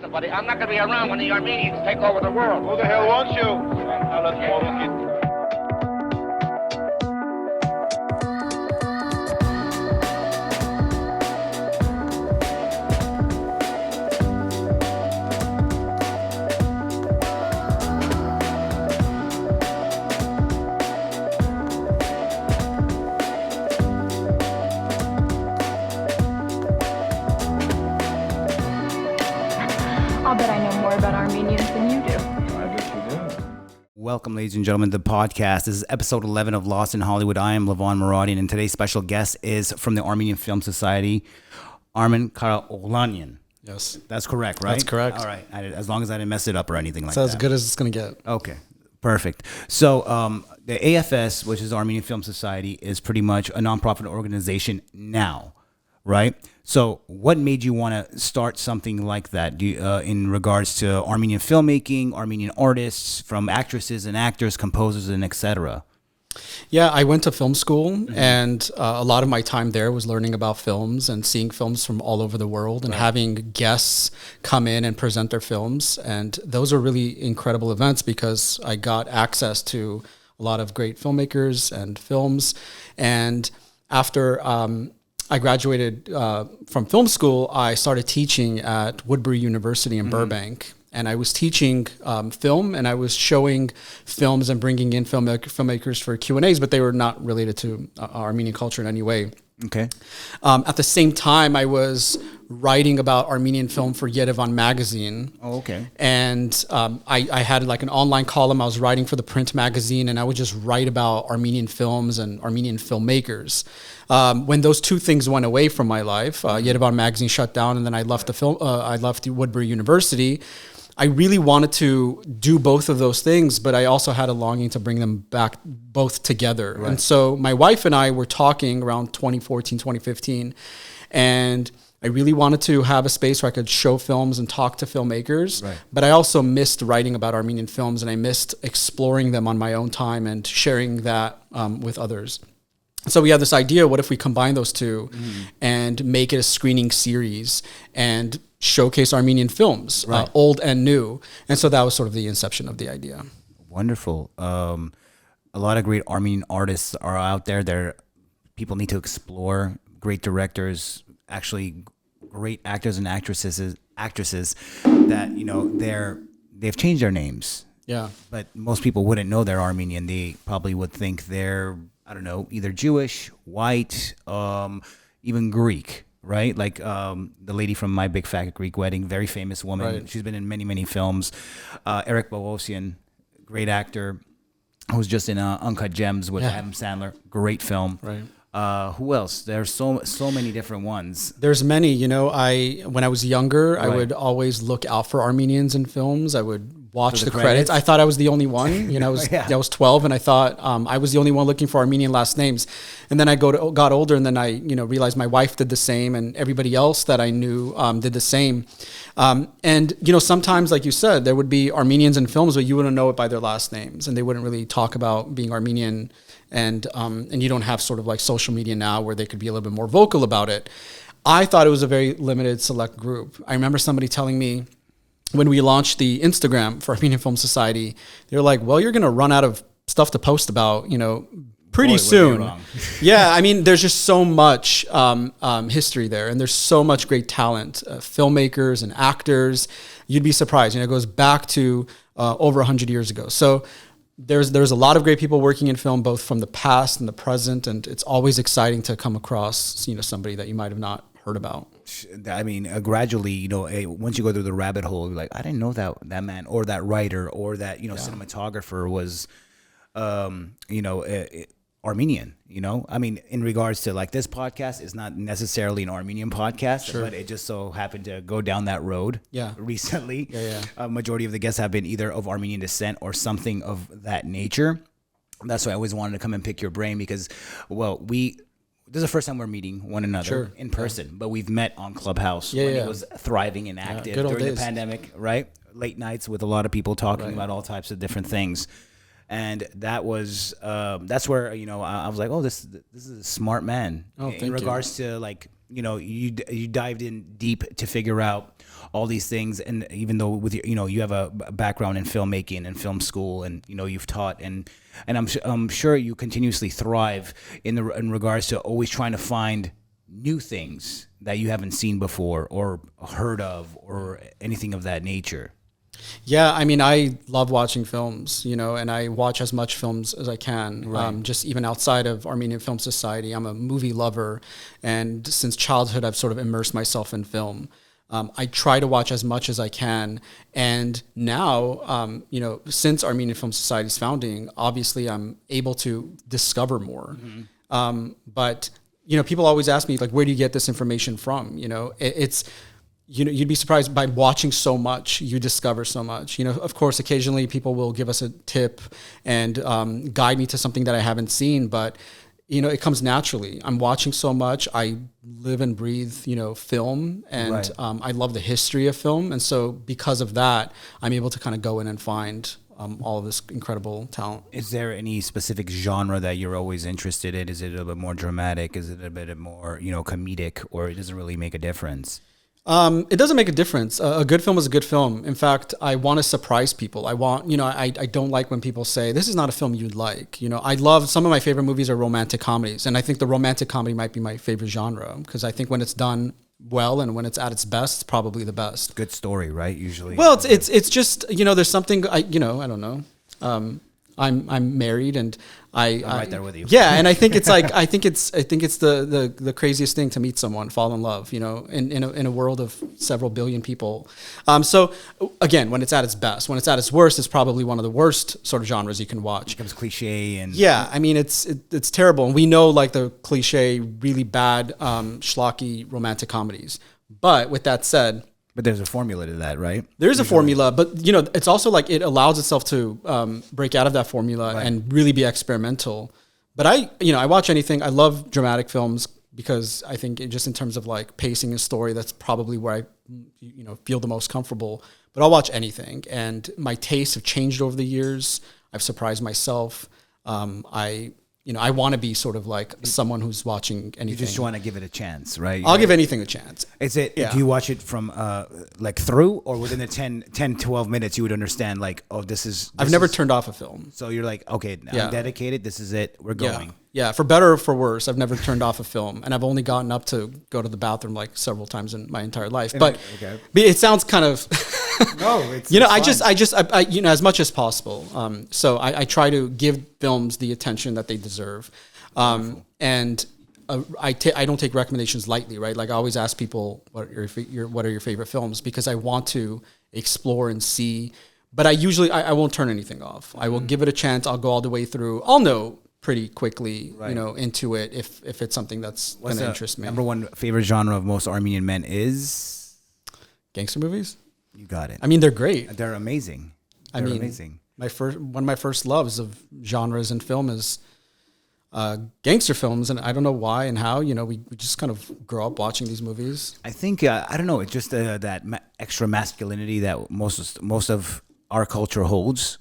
somebody. I'm not going to be around when the Armenians take over the world. Who the hell wants you? Now let's go look it. I'll bet I know more about Armenians than you do. I bet you do. Welcome, ladies and gentlemen, to the podcast. This is episode 11 of Lost in Hollywood. I am Karaoghlanian, and today's special guest is from the Armenian Film Society, Armen Karaoghlanian. Yes. That's correct, right? That's correct. All right. As long as I didn't mess it up or anything like That's that. as good as it's going to get. Okay, perfect. So the AFS, which is Armenian Film Society, is pretty much a nonprofit organization now, right? So what made you want to start something like that in regards to Armenian filmmaking, Armenian artists, from actresses and actors, composers, and etc.? Yeah, I went to film school, and a lot of my time there was learning about films and seeing films from all over the world and having guests come in and present their films. And those are really incredible events because I got access to a lot of great filmmakers and films. And after I graduated from film school, I started teaching at Woodbury University in Burbank. And I was teaching film, and I was showing films and bringing in filmmakers for Q&As, but they were not related to Armenian culture in any way. Okay. At the same time, I was writing about Armenian film for Yerevan magazine. Oh, okay. And I had like an online column. I was writing for the print magazine, and I would just write about Armenian films and Armenian filmmakers. When those two things went away from my life, Yerevan magazine shut down, and then I left I left Woodbury University. I really wanted to do both of those things, but I also had a longing to bring them back both together. Right. And so my wife and I were talking around 2014, 2015, and I really wanted to have a space where I could show films and talk to filmmakers, but I also missed writing about Armenian films, and I missed exploring them on my own time and sharing that with others. So we had this idea, what if we combine those two and make it a screening series and showcase Armenian films, old and new. And so that was sort of the inception of the idea. Wonderful. A lot of great Armenian artists are out there. People need to explore great directors, actually great actors and actresses that, you know, they've changed their names. Yeah. But most people wouldn't know they're Armenian. They probably would think they're, I don't know, either Jewish, white, even Greek, right? Like the lady from My Big Fat Greek Wedding, very famous woman. Right. She's been in many, many films. Eric Bogosian, great actor, who's just in Uncut Gems with Adam Sandler, great film. Right. Who else? There's so many different ones. There's many, you know, when I was younger, I would always look out for Armenians in films. I would watch the credits. I thought I was the only one, you know, I was 12 and I thought I was the only one looking for Armenian last names. And then I got older, and then I, you know, realized my wife did the same, and everybody else that I knew did the same. And, you know, sometimes, like you said, there would be Armenians in films, but you wouldn't know it by their last names, and they wouldn't really talk about being Armenian. And you don't have sort of like social media now where they could be a little bit more vocal about it. I thought it was a very limited select group. I remember somebody telling me when we launched the Instagram for Armenian Film Society, they were like, well, you're going to run out of stuff to post about, you know, pretty soon. Yeah, I mean, there's just so much history there, and there's so much great talent, filmmakers and actors. You'd be surprised. You know, it goes back to over 100 years ago. So there's a lot of great people working in film, both from the past and the present, and it's always exciting to come across, you know, somebody that you might have not heard about. I mean, gradually, you know, once you go through the rabbit hole, you're like, I didn't know that man or that writer or that, you know, cinematographer was, you know, Armenian, you know? I mean, in regards to like this podcast is not necessarily an Armenian podcast, but it just so happened to go down that road recently. A majority of the guests have been either of Armenian descent or something of that nature. That's why I always wanted to come and pick your brain because, well, this is the first time we're meeting one another in person, but we've met on Clubhouse when it was thriving and active during the pandemic, right? Late nights with a lot of people talking about all types of different things. And that was that's where, you know, I was like, oh, this is a smart man in regards to, like, you know, you dived in deep to figure out all these things. And even though with you have a background in filmmaking and film school, and you've taught, and I'm sure you continuously thrive in regards to always trying to find new things that you haven't seen before or heard of or anything of that nature. Yeah, I mean, I love watching films, and I watch as much films as I can. Right. Just even outside of Armenian Film Society, I'm a movie lover, and since childhood, I've sort of immersed myself in film. I try to watch as much as I can, and now, since Armenian Film Society's founding, obviously, I'm able to discover more. Mm-hmm. But people always ask me, like, where do you get this information from? It's you'd be surprised by watching so much, you discover so much. Of course, occasionally people will give us a tip and guide me to something that I haven't seen, but it comes naturally. I'm watching so much. I live and breathe, film, and right. I love the history of film, and so because of that, I'm able to kind of go in and find all of this incredible talent. Is there any specific genre that you're always interested in? Is it a little bit more dramatic? Is it a bit more, comedic, or it doesn't really make a difference? It doesn't make a difference. A good film is a good film. In fact, I want to surprise people. I don't like when people say, this is not a film you'd like. I love, some of my favorite movies are romantic comedies. And I think the romantic comedy might be my favorite genre because I think when it's done well and when it's at its best, it's probably the best. Good story, right? Usually. Well, it's just, there's something, I don't know. I'm married and I'm right there with you. Yeah, and I think it's like I think it's the craziest thing to meet someone, fall in love, in a world of several billion people. So again, when it's at its best, when it's at its worst, it's probably one of the worst sort of genres you can watch. It becomes cliche and yeah, I mean it's terrible, and we know like the cliche, really bad schlocky romantic comedies. But with that said. But there's a formula to that, right? There is a formula, but it's also like it allows itself to break out of that formula right. and really be experimental. But I watch anything. I love dramatic films because I think just in terms of like pacing a story, that's probably where I feel the most comfortable. But I'll watch anything, and my tastes have changed over the years. I've surprised myself. I want to be sort of like someone who's watching anything. You just want to give it a chance, right? I'll give anything a chance. Is it? Yeah. Do you watch it from like through, or within the 10, 12 minutes you would understand like, oh, this is. I've never turned off a film. So you're like, okay, I'm dedicated. This is it. We're going. Yeah, for better or for worse, I've never turned off a film, and I've only gotten up to go to the bathroom like several times in my entire life. But it sounds kind of. No, it's I just as much as possible. So I try to give films the attention that they deserve, and I don't take recommendations lightly, right? Like I always ask people what are your favorite films, because I want to explore and see. But I won't turn anything off. I will give it a chance. I'll go all the way through. I'll know pretty quickly, into it if it's something that's going to interest me. Number one favorite genre of most Armenian men is gangster movies. You got it. I mean, they're great. They're amazing. They're amazing. One of my first loves of genres in film is gangster films, and I don't know why and how. We just kind of grow up watching these movies. I think I don't know. It's just that extra masculinity that most of our culture holds.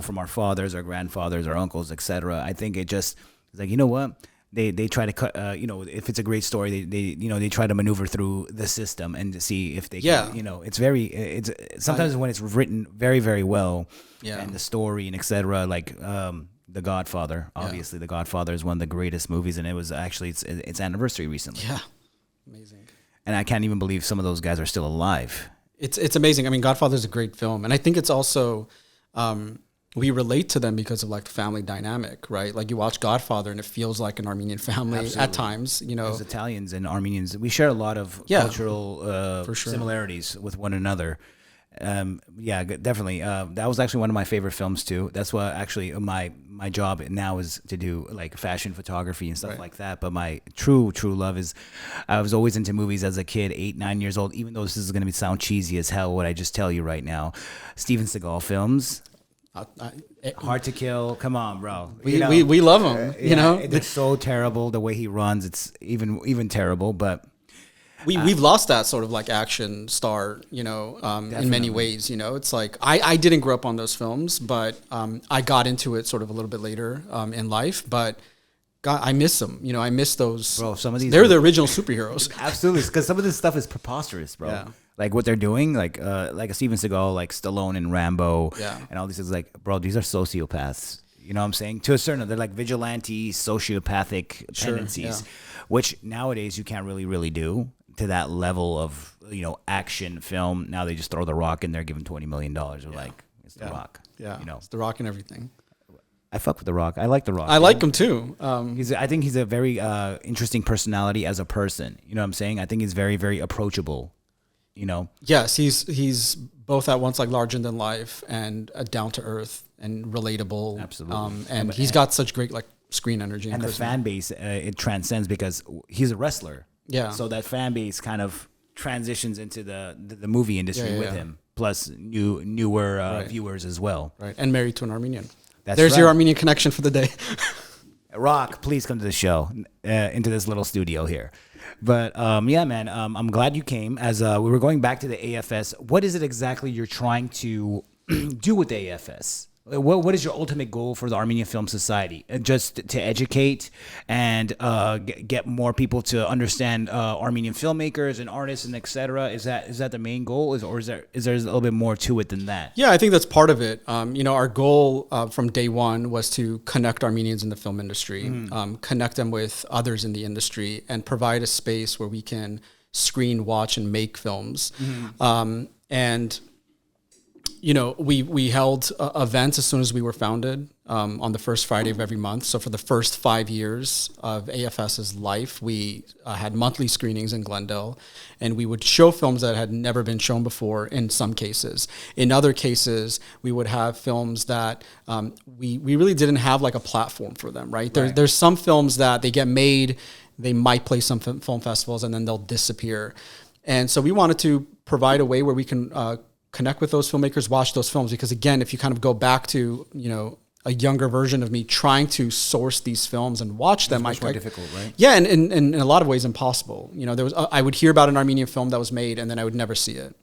From our fathers, our grandfathers, our uncles, etc. I think it just is like, what? They try to cut, if it's a great story, they try to maneuver through the system and to see if they can, it's sometimes when it's written very, very well and the story and etc. Like, The Godfather, obviously The Godfather is one of the greatest movies, and it was actually its anniversary recently. Yeah. Amazing. And I can't even believe some of those guys are still alive. It's amazing. I mean, Godfather's a great film, and I think it's also, we relate to them because of like the family dynamic, right? Like you watch Godfather and it feels like an Armenian family at times, As Italians and Armenians, we share a lot of cultural similarities with one another. Definitely. That was actually one of my favorite films too. That's what actually my job now is to do like fashion photography and stuff like that. But my true love is, I was always into movies as a kid, 8, 9 years old, even though this is going to sound cheesy as hell, what I just tell you right now. Steven Seagal films. Hard to Kill. Come on, bro. We love him. It's so terrible the way he runs. It's even terrible. But we've lost that sort of like action star. In many ways. It's like I didn't grow up on those films, but I got into it sort of a little bit later in life. But God, I miss them. You know, I miss those. Bro, some of these they're the original superheroes. Absolutely, because some of this stuff is preposterous, bro. Yeah. Like what they're doing, like a Steven Seagal, like Stallone and Rambo, and all these things. Like, bro, these are sociopaths. You know what I'm saying? To a certain, they're like vigilante, sociopathic tendencies, which nowadays you can't really do to that level of, you know, action film. Now they just throw The Rock in there, give him $20 million. They're like, it's The Rock. Yeah, you know, it's The Rock and everything. I fuck with The Rock. I like The Rock. I like him too. I think he's a very interesting personality as a person. You know what I'm saying? I think he's very, very approachable. You know? Yes, he's both at once like larger than life and down to earth and relatable. Absolutely. And he's got such great like screen energy and the fan base it transcends because he's a wrestler. Yeah. So that fan base kind of transitions into the movie industry with him, plus newer viewers as well. Right. And married to an Armenian. There's your Armenian connection for the day. Rock, please come to the show, into this little studio here. But yeah, man, I'm glad you came. As we were going back to the AFS, what is it exactly you're trying to do with the AFS? What is your ultimate goal for the Armenian Film Society? Just to educate and get more people to understand Armenian filmmakers and artists and etc. Is that the main goal? Or is there a little bit more to it than that? Yeah, I think that's part of it. You know, our goal from day one was to connect Armenians in the film industry, connect them with others in the industry, and provide a space where we can screen, watch, and make films. And you know, we held events as soon as we were founded on the first Friday of every month. So for the first 5 years of AFS's life, we had monthly screenings in Glendale, and we would show films that had never been shown before in some cases. In other cases, we would have films that we really didn't have like a platform for them, right? There's some films that they get made, they might play some film festivals, and then they'll disappear. And so we wanted to provide a way where we can connect with those filmmakers, watch those films. Because again, if you kind of go back to, you know, a younger version of me trying to source these films and watch them, much more difficult, right? Yeah, and in a lot of ways impossible. You know, there was I would hear about an Armenian film that was made, and then I would never see it,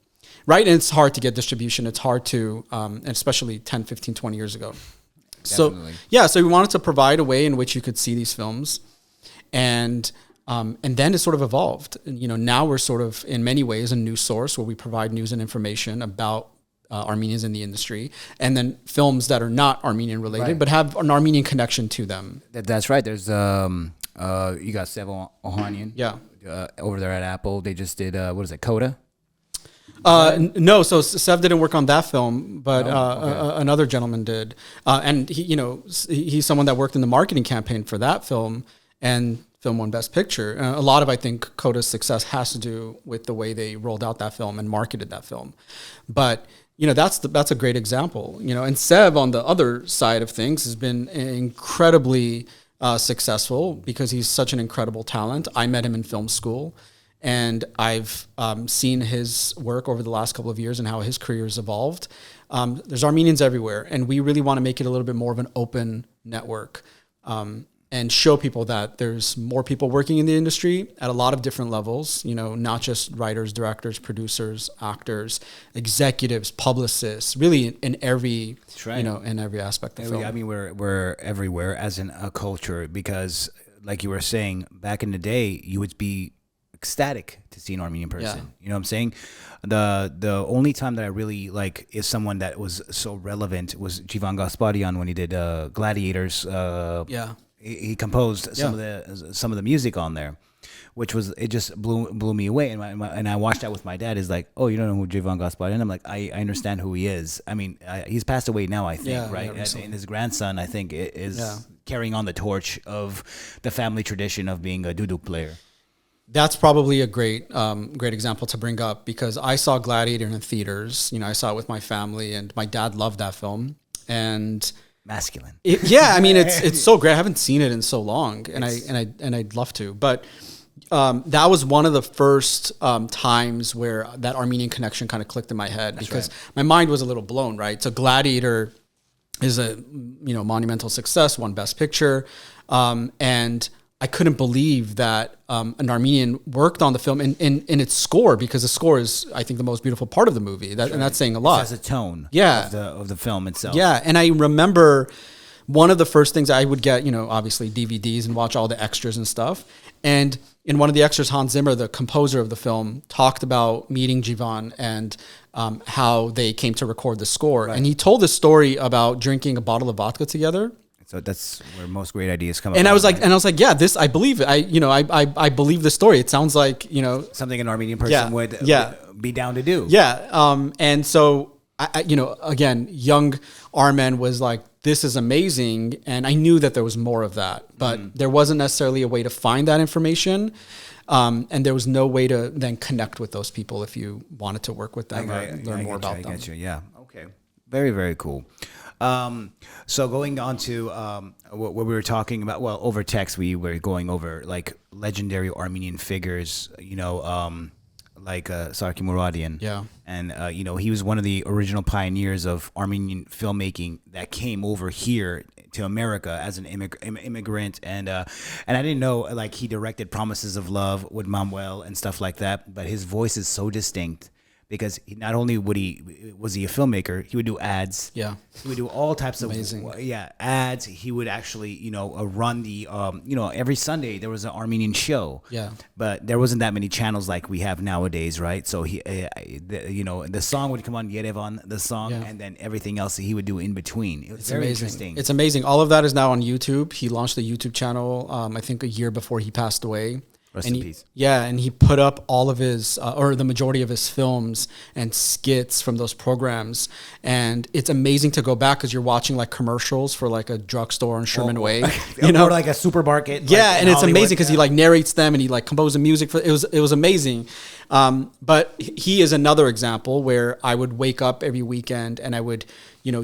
right? And it's hard to get distribution. It's hard to, and especially 10, 15, 20 years ago. Definitely. So we wanted to provide a way in which you could see these films, and then it sort of evolved. And, you know, now we're sort of, in many ways, a news source where we provide news and information about Armenians in the industry, and then films that are not Armenian related, but have an Armenian connection to them. That's right. There's, you got Sergio Leone. Yeah. Over there at Apple. They just did, what is it, Coda? No, so Sev didn't work on that film, but another gentleman did. And he, you know, he's someone that worked in the marketing campaign for that film, and film won Best Picture. A lot of, I think, Coda's success has to do with the way they rolled out that film and marketed that film. But, you know, that's a great example. You know, and Sev, on the other side of things, has been incredibly successful because he's such an incredible talent. I met him in film school, and I've seen his work over the last couple of years and how his career has evolved. There's Armenians everywhere, and we really want to make it a little bit more of an open network. And show people that there's more people working in the industry at a lot of different levels, you know, not just writers, directors, producers, actors, executives, publicists, really in every, you know, in every aspect of film. I mean, we're everywhere as in a culture, because like you were saying, back in the day, you would be ecstatic to see an Armenian person. Yeah. You know what I'm saying? The only time that I really like is someone that was so relevant was Jivan Gasparian when he did Gladiators. He composed some of the music on there, which was, it just blew me away. And I watched that with my dad. He's like, "Oh, you don't know who Jivan Gasparian?" I'm like, I understand who he is. I mean, he's passed away now, I think, right? And his grandson, I think, is carrying on the torch of the family tradition of being a duduk player. That's probably a great example to bring up, because I saw Gladiator in theaters. You know, I saw it with my family, and my dad loved that film. And masculine. I mean, it's so great. I haven't seen it in so long, and I'd love to. But that was one of the first times where that Armenian connection kind of clicked in my head, because my mind was a little blown. Right, so Gladiator is a monumental success, won Best Picture, and I couldn't believe that an Armenian worked on the film in its score, because the score is, I think, the most beautiful part of the movie. And that's saying a lot. It has a tone of the film itself. Yeah, and I remember one of the first things I would get, obviously DVDs and watch all the extras and stuff. And in one of the extras, Hans Zimmer, the composer of the film, talked about meeting Jivan and how they came to record the score. Right. And he told this story about drinking a bottle of vodka together. So that's where most great ideas come. And I was like, yeah, this, I believe it. I believe the story. It sounds like, something an Armenian person would be down to do. Yeah. And so, again, young Armen was like, this is amazing. And I knew that there was more of that, but there wasn't necessarily a way to find that information. And there was no way to then connect with those people if you wanted to work with them or learn more about them. Yeah. Okay. Very, very cool. So going on to what we were talking about, well, over text, we were going over like legendary Armenian figures, like Sarkimuradian. Yeah. And, he was one of the original pioneers of Armenian filmmaking that came over here to America as an immigrant. And I didn't know, like, he directed Promises of Love with Manuel and stuff like that. But his voice is so distinct. Because not only was he a filmmaker, he would do ads. Yeah, he would do all types of ads. He would actually run the every Sunday there was an Armenian show. Yeah, but there wasn't that many channels like we have nowadays, right? So he the song would come on Yerevan, the song, and then everything else he would do in between. It was very amazing. Interesting. It's amazing. All of that is now on YouTube. He launched a YouTube channel. I think a year before he passed away. Rest in peace. Yeah, and he put up all of his, or the majority of his films and skits from those programs. And it's amazing to go back because you're watching like commercials for like a drugstore on Sherman Way. Or like a supermarket. Yeah, and it's amazing because he like narrates them and he like composes music for it. Was amazing. But he is another example where I would wake up every weekend and I would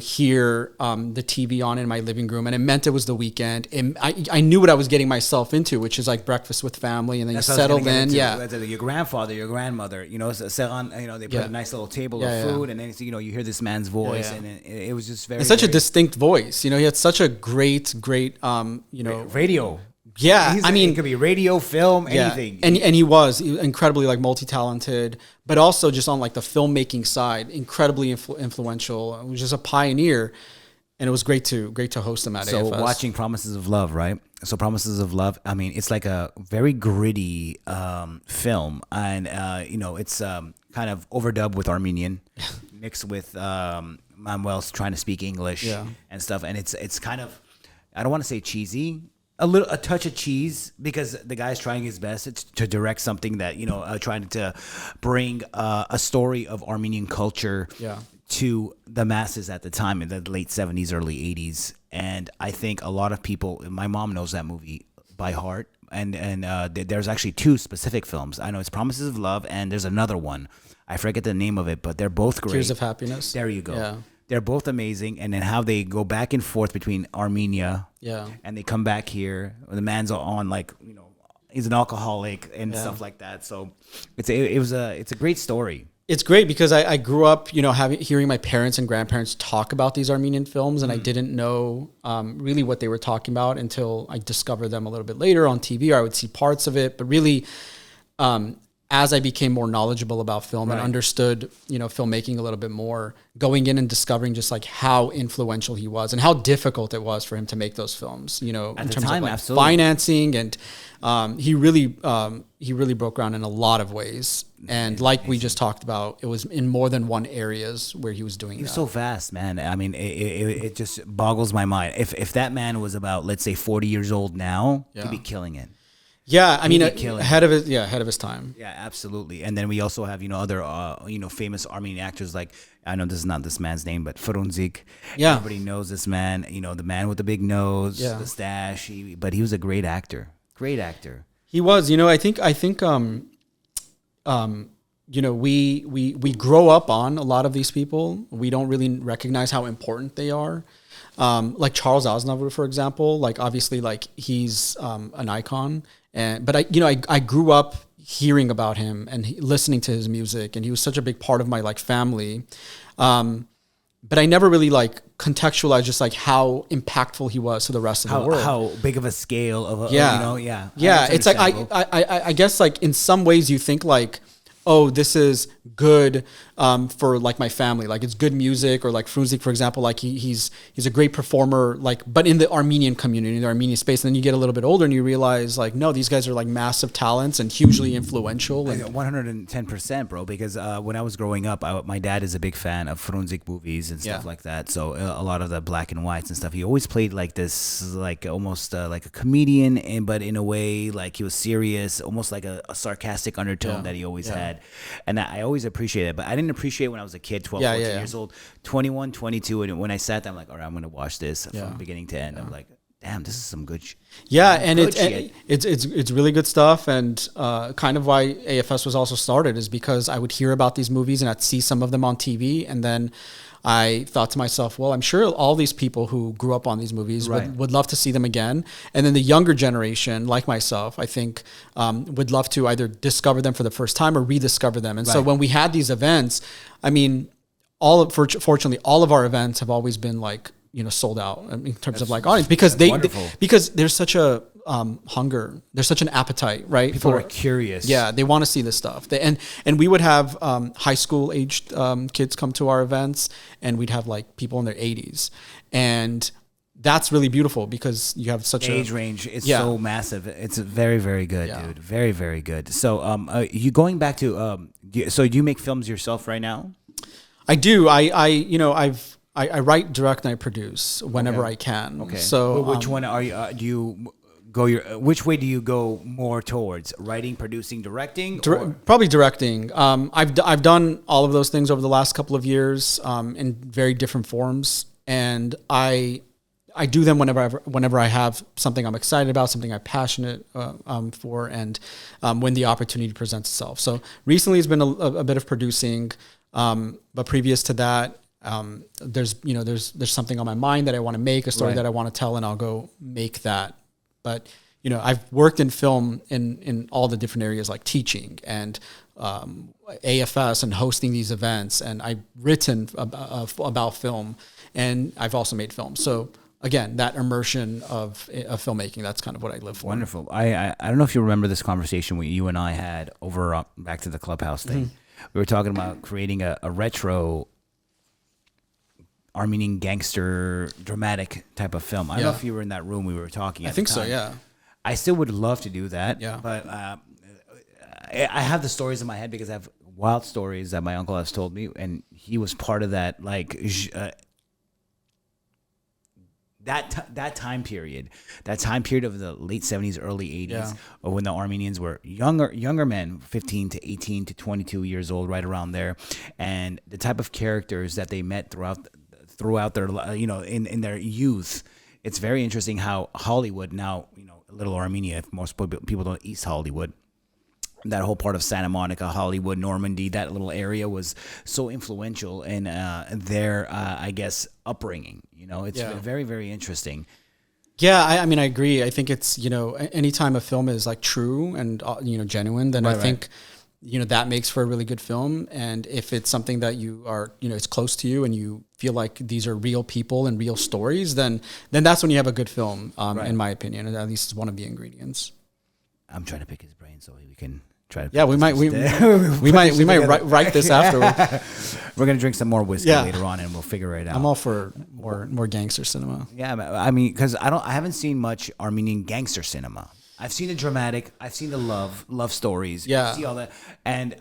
hear the TV on in my living room, and it meant it was the weekend. And I knew what I was getting myself into, which is like breakfast with family, and then you settle in. Yeah, your grandfather, your grandmother, they put a nice little table of food, and then you hear this man's voice, and it was just it's such a distinct voice. He had such a great radio. Yeah, it could be radio, film, anything. And he was incredibly like multi-talented, but also just on like the filmmaking side, incredibly influential. He was just a pioneer, and it was great to host him at AFS. So watching Promises of Love, right? So Promises of Love, I mean, it's like a very gritty film, and it's kind of overdubbed with Armenian, mixed with Manuel's trying to speak English and stuff, and it's kind of, I don't want to say cheesy. A touch of cheese, because the guy's trying his best to direct something that trying to bring a story of Armenian culture to the masses at the time in the late 70s, early 80s. And I think a lot of people, my mom knows that movie by heart, and there's actually two specific films. I know it's Promises of Love, and there's another one. I forget the name of it, but they're both great. Tears of Happiness. There you go. Yeah. They're both amazing, and then how they go back and forth between Armenia, and they come back here. The man's on he's an alcoholic and stuff like that. So it's a great story. It's great because I grew up, hearing my parents and grandparents talk about these Armenian films, and I didn't know really what they were talking about until I discovered them a little bit later on TV, or I would see parts of it. But really, as I became more knowledgeable about film and understood, filmmaking a little bit more, going in and discovering just like how influential he was and how difficult it was for him to make those films, in terms of like financing, and he really broke ground in a lot of ways. And like we just talked about, it was in more than one areas where he was doing. He was so fast, man. I mean, it just boggles my mind. If that man was about, let's say, 40 years old now, he'd be killing it. Yeah, I mean, ahead of his time. Yeah, absolutely. And then we also have, other, famous Armenian actors, like, I know this is not this man's name, but Frunzik. Yeah. Everybody knows this man, the man with the big nose, the stash. But he was a great actor. Great actor. He was, I think, we grow up on a lot of these people. We don't really recognize how important they are. Like Charles Aznavour, for example, like obviously like he's an icon, but I grew up hearing about him and listening to his music, and he was such a big part of my like family. But I never really like contextualized just like how impactful he was to the rest of the world. How big of a scale of Yeah. It's like I guess like in some ways you think like oh, this is good for like my family, like it's good music, or like Frunzik, for example, like he's a great performer, like, but in the Armenian community, in the Armenian space. And then you get a little bit older and you realize like, no, these guys are like massive talents and hugely influential. And 110%, bro. Because when I was growing up, my dad is a big fan of Frunzik movies and stuff like that. So a lot of the black and whites and stuff. He always played like this, like almost like a comedian, but in a way like he was serious, almost like a sarcastic undertone that he always had. And I always appreciate it, but I didn't appreciate it when I was a kid, 12, 14 years old, 21, 22. And when I sat there, I'm like, all right, I'm going to watch this from beginning to end. I'm like, damn, this is some good shit. Yeah, and it's really good stuff. And kind of why AFS was also started is because I would hear about these movies and I'd see some of them on TV. And then I thought to myself, well, I'm sure all these people who grew up on these movies would love to see them again. And then the younger generation, like myself, I think would love to either discover them for the first time or rediscover them. And so when we had these events, I mean, fortunately, all of our events have always been like, sold out in terms of like audience, because because there's such a hunger, there's such an appetite, right? People are curious. Yeah, they want to see this stuff. And we would have high school aged kids come to our events, and we'd have like people in their 80s, and that's really beautiful because you have such age range. It's so massive. It's very, very good, dude. Very, very good. So, you going back to so you make films yourself right now? I do. I write, direct, and I produce whenever I can. Okay. So which one are you? Do you go which way do you go more towards? Writing, producing, directing? Probably directing. I've done all of those things over the last couple of years in very different forms, and I do them whenever I have something I'm excited about, something I'm passionate for, and when the opportunity presents itself. So recently, it's been a bit of producing, but previous to that. There's something on my mind that I want to make, a story that I want to tell, and I'll go make that. But, I've worked in film in all the different areas, like teaching and AFS and hosting these events. And I've written about film, and I've also made film. So again, that immersion of filmmaking, that's kind of what I live for. Wonderful. I don't know if you remember this conversation you and I had over back to the Clubhouse thing. Mm-hmm. We were talking about creating a retro Armenian gangster dramatic type of film. I don't know if you were in that room we were talking. I think so. Yeah. I still would love to do that. Yeah. But I have the stories in my head because I have wild stories that my uncle has told me, and he was part of that. Like that time period of the late 70s, early 80s, or when the Armenians were younger men, 15 to 18 to 22 years old, right around there, and the type of characters that they met throughout their, in their youth. It's very interesting how Hollywood now, Little Armenia, if most people don't, East Hollywood, that whole part of Santa Monica, Hollywood, Normandy, that little area was so influential in their, I guess, upbringing. It's very, very interesting. Yeah, I mean, I agree. I think it's, anytime a film is like true and, genuine, then I think, that makes for a really good film. And if it's something that you are, it's close to you and you feel like these are real people and real stories, then that's when you have a good film, in my opinion. And at least it's one of the ingredients. I'm trying to pick his brain so we can try to. Yeah, we might write this afterward. We're gonna drink some more whiskey later on, and we'll figure it out. I'm all for more gangster cinema. Yeah, I mean, because I haven't seen much Armenian gangster cinema. I've seen the dramatic. I've seen the love stories. Yeah, I see all that. And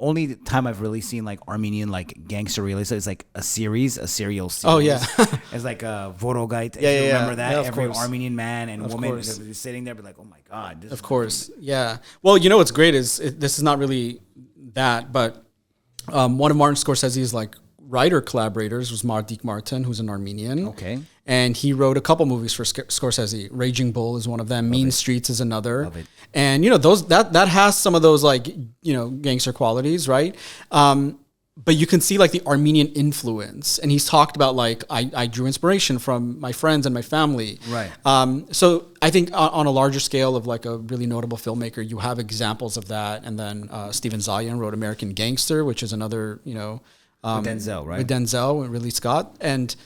only the time I've really seen like Armenian like gangster realism is like a serial series. Oh yeah, it's like Vorogait. Yeah, remember that? Yeah, Every course. Armenian man and woman sitting there, be like, oh my god. Of course, yeah. Well, what's great is this is not really that, but one of Martin Scorsese's like writer collaborators was Mardik Martin, who's an Armenian. Okay. And he wrote a couple movies for Scorsese. Raging Bull is one of them. Mean Streets is another. Love it. And those that has some of those like gangster qualities, right? But you can see like the Armenian influence, and he's talked about like I drew inspiration from my friends and my family. Right. So I think on a larger scale of like a really notable filmmaker, you have examples of that. And then Steven Zaillian wrote American Gangster, which is another with Denzel, right? With Denzel and Ridley Scott, and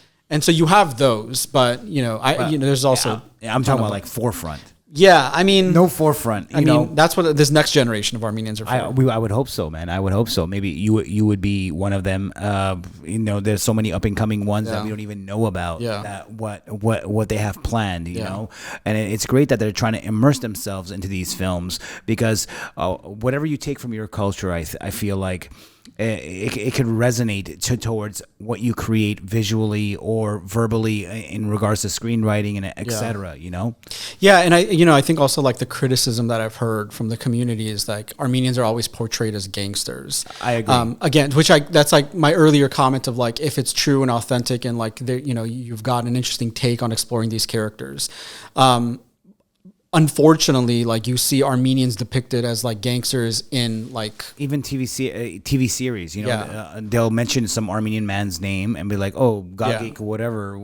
so you have those, but there's also I'm talking about like Forefront. Yeah, I mean, no forefront. I mean, that's what this next generation of Armenians are for. I would hope so, man. I would hope so. Maybe you would be one of them. There's so many up and coming ones that we don't even know about. Yeah. That what they have planned. You know, and it's great that they're trying to immerse themselves into these films because whatever you take from your culture, I feel like. It could resonate towards what you create visually or verbally in regards to screenwriting and etc. You know, and I think also like the criticism that I've heard from the community is like Armenians are always portrayed as gangsters. I agree. Again, that's like my earlier comment of like if it's true and authentic and like you've got an interesting take on exploring these characters. Unfortunately, like you see Armenians depicted as like gangsters in like even TV series, they'll mention some Armenian man's name and be like, oh, Gagik, whatever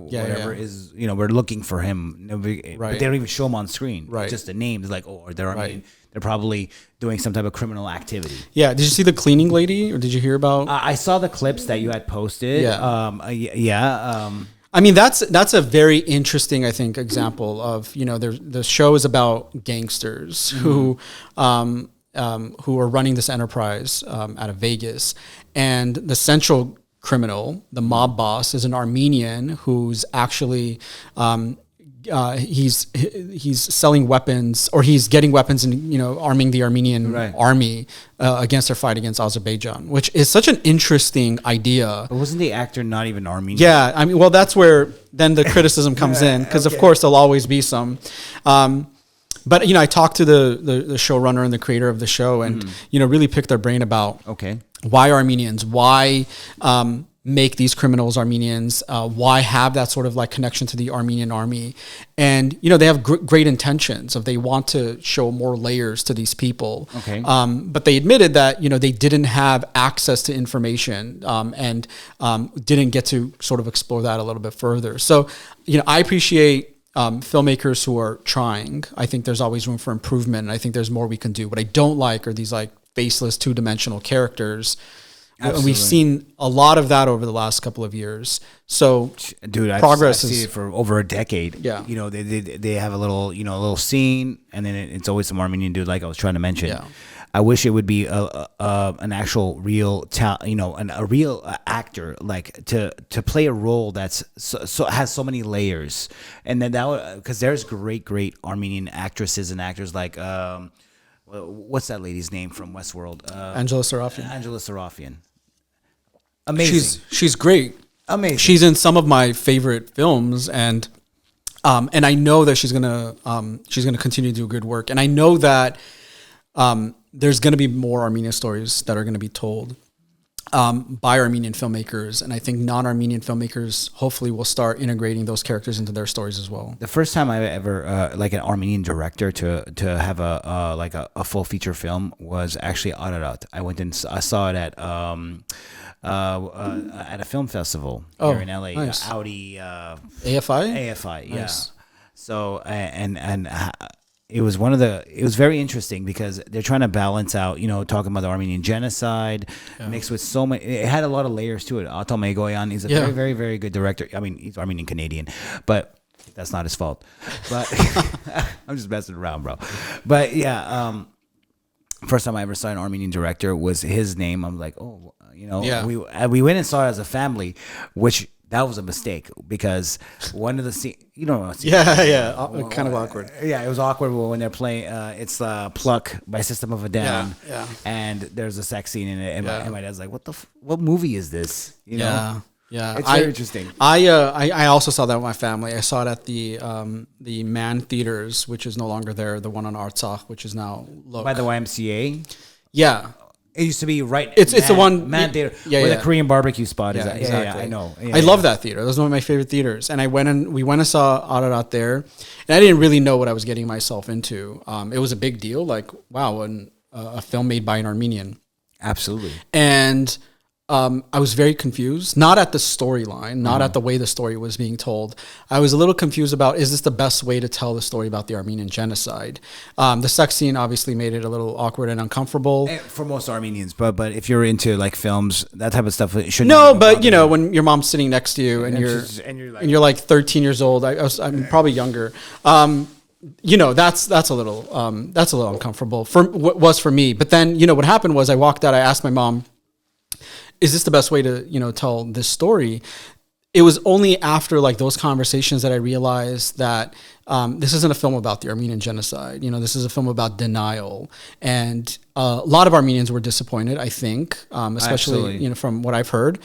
is, we're looking for him. But they don't even show him on screen. Right. Just the name is like, oh, they're Armenian. They're probably doing some type of criminal activity. Yeah. Did you see the cleaning lady or did you hear about? I saw the clips that you had posted. I mean, that's a very interesting, I think, example of, the show is about gangsters who are running this enterprise out of Vegas. And the central criminal, the mob boss, is an Armenian who's actually he's selling weapons, or he's getting weapons and arming the Armenian army against their fight against Azerbaijan, which is such an interesting idea. But wasn't the actor not even Armenian? Yeah, I mean, well, that's where then the criticism comes in, because of course there'll always be some. But I talked to the showrunner and the creator of the show, and really picked their brain about why Armenians, why make these criminals Armenians, why have that sort of like connection to the Armenian army. And they have great intentions of they want to show more layers to these people, but they admitted that they didn't have access to information and didn't get to sort of explore that a little bit further. So I appreciate filmmakers who are trying. I think there's always room for improvement, and I think there's more we can do. What I don't like are these like faceless two-dimensional characters. Absolutely. We've seen a lot of that over the last couple of years. So, dude, progress I've seen it for over a decade. Yeah, they have a little scene, and then it's always some Armenian dude, like I was trying to mention. Yeah. I wish it would be an actual real a real actor, like to play a role that's so has so many layers, and then that because there's great Armenian actresses and actors like. What's that lady's name from Westworld? Angela Sarafian. Angela Sarafian. Amazing. She's great. Amazing. She's in some of my favorite films, and I know that she's gonna continue to do good work, and I know that there's gonna be more Armenian stories that are gonna be told by Armenian filmmakers, and I think non-Armenian filmmakers hopefully will start integrating those characters into their stories as well. The first time I ever like an Armenian director to have a full feature film was actually Ararat. I went and I saw it at a film festival here in LA. Nice. Audi AFI, yeah. Nice. So and it was it was very interesting because they're trying to balance out, talking about the Armenian genocide mixed with so many. It had a lot of layers to it. Armen Karaoghlanian is a very, very, very good director. I mean, he's Armenian Canadian, but that's not his fault. But I'm just messing around, bro. But yeah, first time I ever saw an Armenian director was his name. I'm like, we went and saw it as a family, which. That was a mistake because one of the scenes, kind of awkward. Yeah, it was awkward when they're playing. It's Pluck by System of a Down, and there's a sex scene in it, and my dad's like, "What movie is this?" Yeah, it's very interesting. I also saw that with my family. I saw it at the Man Theaters, which is no longer there. The one on Artsakh, which is now by the YMCA. Yeah. It used to be right. It's the one Man Theater where the Korean barbecue spot is. Exactly. Yeah, I know. I love that theater. That was one of my favorite theaters. And we went and saw Ararat there, and I didn't really know what I was getting myself into. It was a big deal. Like, wow, a film made by an Armenian. Absolutely. And I was very confused, not at the storyline, not at the way the story was being told. I was a little confused about, is this the best way to tell the story about the Armenian genocide? The sex scene obviously made it a little awkward and uncomfortable. For most Armenians, but if you're into like films, that type of stuff, it shouldn't. No, but when your mom's sitting next to you and you're like 13 years old, I'm probably younger. that's a little uncomfortable for what was for me. But then, what happened was I walked out, I asked my mom, is this the best way to, tell this story? It was only after like those conversations that I realized that this isn't a film about the Armenian genocide. This is a film about denial. And a lot of Armenians were disappointed, I think, especially, Absolutely. From what I've heard.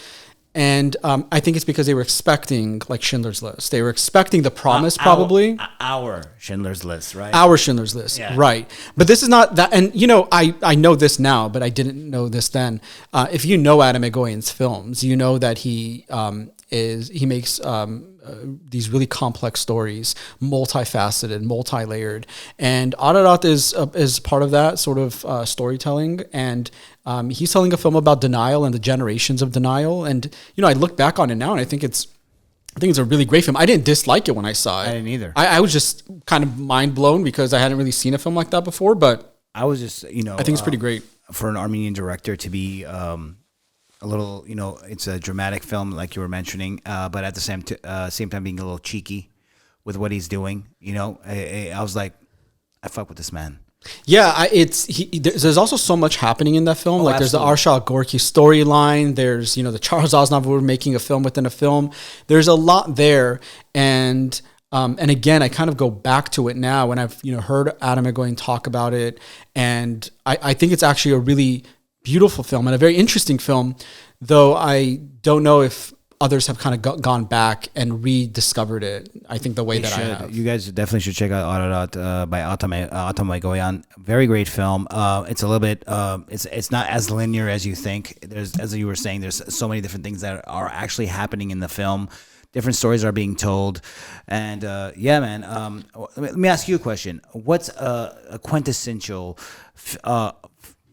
And I think it's because they were expecting like Schindler's List. They were expecting the promise, probably. Our Schindler's List, right? Our Schindler's List, Yeah. right. But this is not that. And, I know this now, but I didn't know this then. If you know Armen Karaoghlanian's films, you know that he makes these really complex stories, multifaceted, multi-layered. And Ararat is part of that sort of storytelling. And he's telling a film about denial and the generations of denial. And, I look back on it now and I think it's a really great film. I didn't dislike it when I saw it. I didn't either. I was just kind of mind blown because I hadn't really seen a film like that before, but I was just, I think it's pretty great. For an Armenian director to be a little, it's a dramatic film like you were mentioning, but at the same time being a little cheeky with what he's doing. I was like, I fuck with this man. Yeah, there's also so much happening in that film. Oh, like absolutely. there's the Arshak Gorky storyline. There's, the Charles Aznavour making a film within a film. There's a lot there. And again, I kind of go back to it now when I've, heard Armen Karaoghlanian talk about it. And I think it's actually a really beautiful film and a very interesting film, though I don't know if others have kind of gone back and rediscovered it. I think the way I have. You guys definitely should check out Ararat by Armen Karaoghlanian. Very great film. It's a little bit, it's not as linear as you think. There's, as you were saying, there's so many different things that are actually happening in the film. Different stories are being told. And yeah, man, let me ask you a question. What's a quintessential